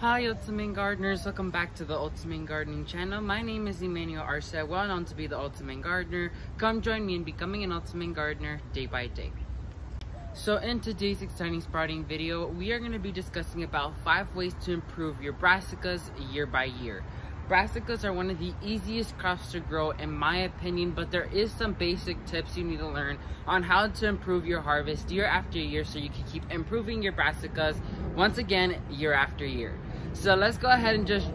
Hi Ultimate Gardeners, welcome back to the Ultimate Gardening channel. My name is Emmanuel Arce, well known to be the Ultimate Gardener. Come join me in becoming an Ultimate Gardener day by day. So in today's exciting sprouting video, we are going to be discussing about 5 ways to improve your brassicas year by year. Brassicas are one of the easiest crops to grow in my opinion, but there is some basic tips you need to learn on how to improve your harvest year after year so you can keep improving your brassicas once again year after year. So let's go ahead and just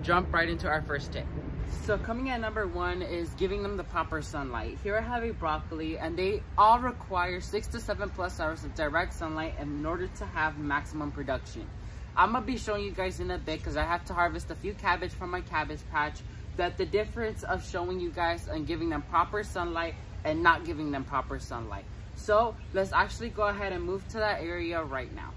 jump right into our first tip. So coming at number 1 is giving them the proper sunlight. Here I have a broccoli and they all require 6 to 7 plus hours of direct sunlight in order to have maximum production. I'm going to be showing you guys in a bit because I have to harvest a few cabbage from my cabbage patch, that the difference of showing you guys and giving them proper sunlight and not giving them proper sunlight. So let's actually go ahead and move to that area right now.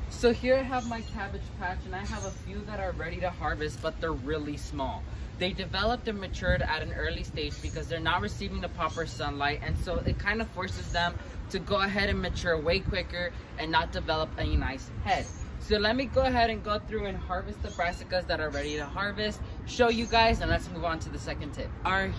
So here I have my cabbage patch and I have a few that are ready to harvest, but they're really small. They developed and matured at an early stage because they're not receiving the proper sunlight, and so it kind of forces them to go ahead and mature way quicker and not develop a nice head. So let me go ahead and go through and harvest the brassicas that are ready to harvest, show you guys, and let's move on to the second tip.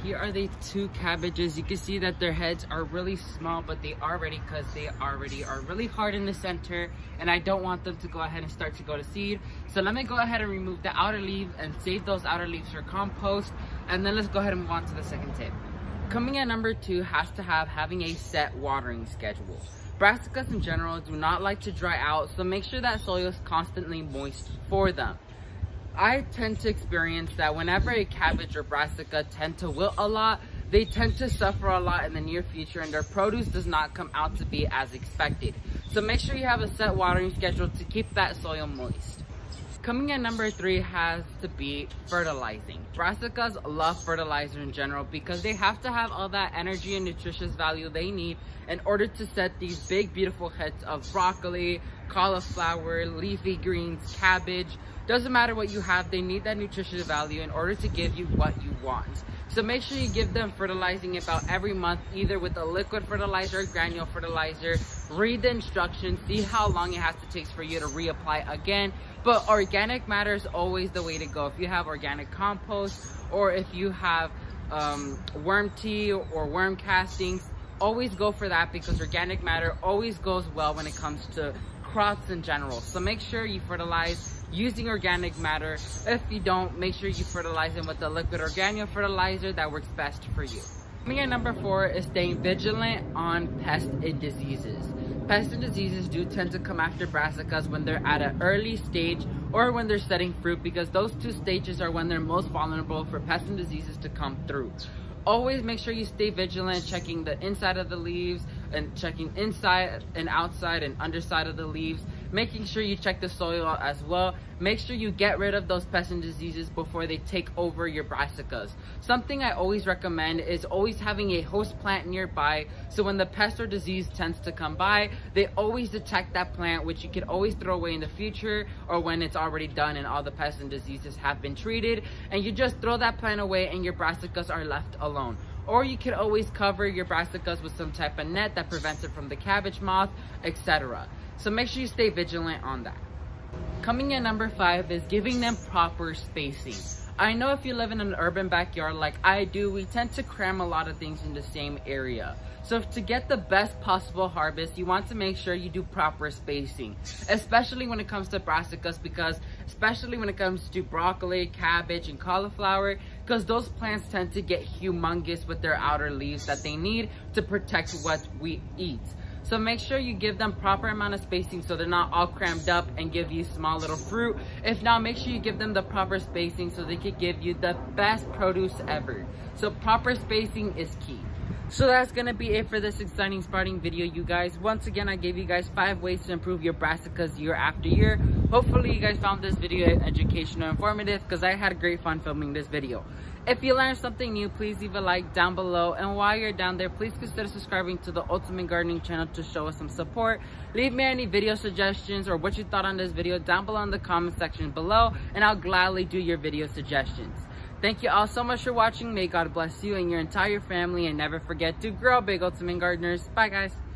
Here are the 2 cabbages. You can see that their heads are really small, but they are ready because they already are really hard in the center, and I don't want them to go ahead and start to go to seed. So let me go ahead and remove the outer leaf and save those outer leaves for compost, and then let's go ahead and move on to the second tip. Coming at number 2 has to having a set watering schedule. Brassicas in general do not like to dry out, so make sure that soil is constantly moist for them. I tend to experience that whenever a cabbage or brassica tend to wilt a lot, they tend to suffer a lot in the near future and their produce does not come out to be as expected. So make sure you have a set watering schedule to keep that soil moist. Coming at number 3 has to be fertilizing. Brassicas love fertilizer in general because they have to have all that energy and nutritious value they need in order to set these big beautiful heads of broccoli, cauliflower, leafy greens, cabbage. Doesn't matter what you have, they need that nutritious value in order to give you what you want. So make sure you give them fertilizing about every month, either with a liquid fertilizer or granule fertilizer. Read the instructions, see how long it has to take for you to reapply again. But organic matter is always the way to go. If you have organic compost or if you have worm tea or worm castings, always go for that because organic matter always goes well when it comes to crops in general. So make sure you fertilize using organic matter. If you don't, make sure you fertilize them with the liquid or granule fertilizer that works best for you. Coming at number 4 is staying vigilant on pests and diseases. Pests and diseases do tend to come after brassicas when they're at an early stage or when they're setting fruit, because those 2 stages are when they're most vulnerable for pests and diseases to come through. Always make sure you stay vigilant, checking the inside of the leaves and checking inside and outside and underside of the leaves. Making sure you check the soil as well. Make sure you get rid of those pests and diseases before they take over your brassicas. Something I always recommend is always having a host plant nearby, so when the pest or disease tends to come by, they always detect that plant, which you can always throw away in the future or when it's already done and all the pests and diseases have been treated, and you just throw that plant away and your brassicas are left alone. Or you could always cover your brassicas with some type of net that prevents it from the cabbage moth, etc. So make sure you stay vigilant on that. Coming in number 5 is giving them proper spacing. I know if you live in an urban backyard like I do, we tend to cram a lot of things in the same area. So to get the best possible harvest, you want to make sure you do proper spacing, especially when it comes to brassicas, because especially when it comes to broccoli, cabbage, and cauliflower, because those plants tend to get humongous with their outer leaves that they need to protect what we eat. So make sure you give them proper amount of spacing so they're not all crammed up and give you small little fruit. If not, make sure you give them the proper spacing so they could give you the best produce ever. So proper spacing is key. So that's gonna be it for this exciting sprouting video, you guys. Once again, I gave you guys 5 ways to improve your brassicas year after year. Hopefully you guys found this video educational and informative, because I had great fun filming this video. If you learned something new, please leave a like down below, and while you're down there, please consider subscribing to the Ultimate Gardening channel to show us some support. Leave me any video suggestions or what you thought on this video down below in the comment section below, and I'll gladly do your video suggestions. Thank you all so much for watching. May God bless you and your entire family, and never forget to grow big, Ultimate Gardeners. Bye guys.